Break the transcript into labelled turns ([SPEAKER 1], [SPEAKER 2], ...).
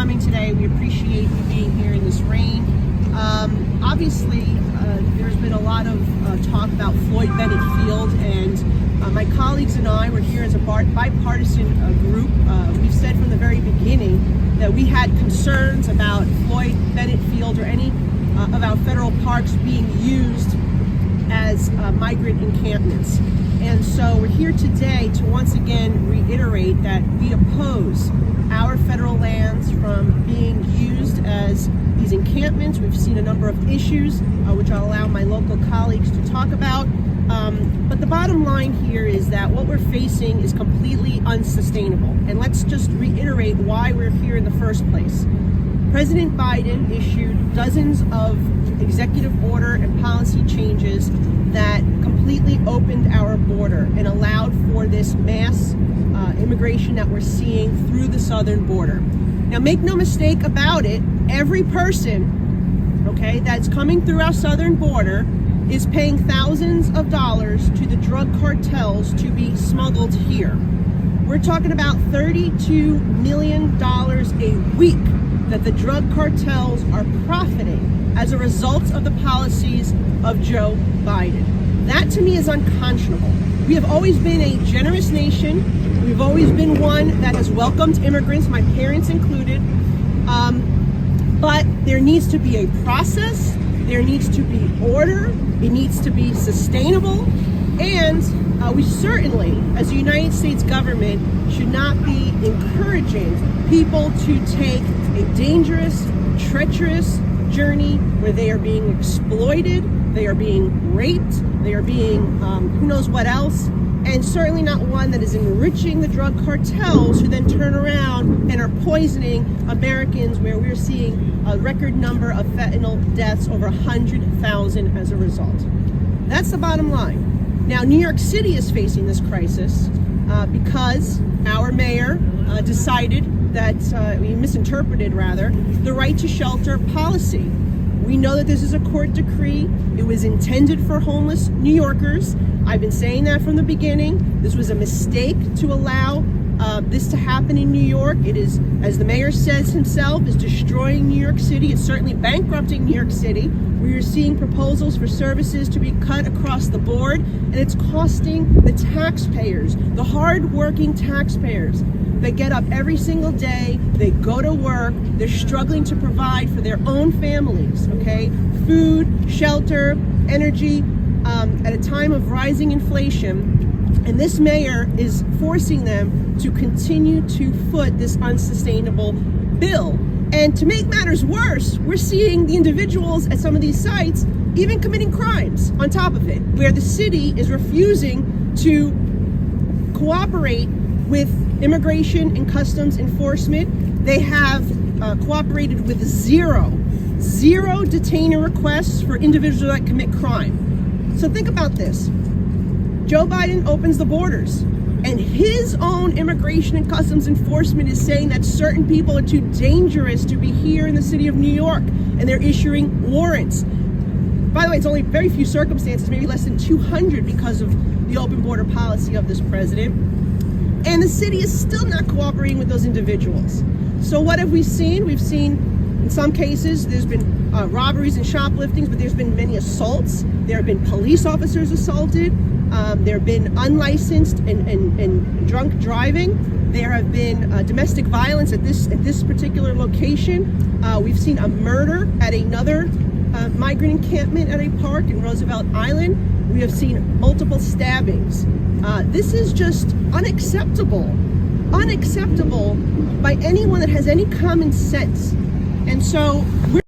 [SPEAKER 1] coming today. We appreciate you being here in this rain. Obviously, there's been a lot of talk about Floyd Bennett Field, and my colleagues and I were here as a bipartisan group. We've said from the very beginning that we had concerns about Floyd Bennett Field or any of our federal parks being used as migrant encampments. And so we're here today to once again reiterate that we oppose our federal lands from being used as these encampments. We've seen a number of issues, which I'll allow my local colleagues to talk about. But the bottom line here is that what we're facing is completely unsustainable. And let's just reiterate why we're here in the first place. President Biden issued dozens of executive order and policy changes that completely opened our border and allowed for this mass immigration that we're seeing through the southern border. Now, make no mistake about it, every person, okay, that's coming through our southern border is paying thousands of dollars to the drug cartels to be smuggled here. We're talking about $32 million a week that the drug cartels are profiting as a result of the policies of Joe Biden. That to me is unconscionable. We have always been a generous nation. We've always been one that has welcomed immigrants, my parents included. But there needs to be a process, there needs to be order, it needs to be sustainable, and we certainly, as a United States government, should not be encouraging people to take a dangerous, treacherous journey where they are being exploited, they are being raped, they are being who knows what else, and certainly not one that is enriching the drug cartels who then turn around and are poisoning Americans, where we're seeing a record number of fentanyl deaths, over 100,000 as a result. That's the bottom line. Now, New York City is facing this crisis because our mayor decided that, we misinterpreted rather, the right to shelter policy. We know that this is a court decree. It was intended for homeless New Yorkers. I've been saying that from the beginning. This was a mistake to allow this to happen in New York. It is, as the mayor says himself, is destroying New York City. It's certainly bankrupting New York City. We are seeing proposals for services to be cut across the board, and it's costing the taxpayers, the hard-working taxpayers that get up every single day, they go to work, they're struggling to provide for their own families, okay? Food, shelter, energy, at a time of rising inflation, and this mayor is forcing them to continue to foot this unsustainable bill. And to make matters worse, we're seeing the individuals at some of these sites even committing crimes on top of it, where the city is refusing to cooperate with immigration and customs enforcement. They have cooperated with zero detainer requests for individuals that commit crime. So think about this. Joe Biden opens the borders, and his own immigration and customs enforcement is saying that certain people are too dangerous to be here in the city of New York, and they're issuing warrants. By the way, it's only very few circumstances, maybe less than 200, because of the open border policy of this president. And the city is still not cooperating with those individuals. So what have we seen? We've seen, in some cases, there's been robberies and shopliftings, but there's been many assaults. There have been police officers assaulted. There have been unlicensed and drunk driving. There have been domestic violence at this particular location. We've seen a murder at another migrant encampment at a park in Roosevelt Island. We have seen multiple stabbings. This is just unacceptable by anyone that has any common sense. And so we're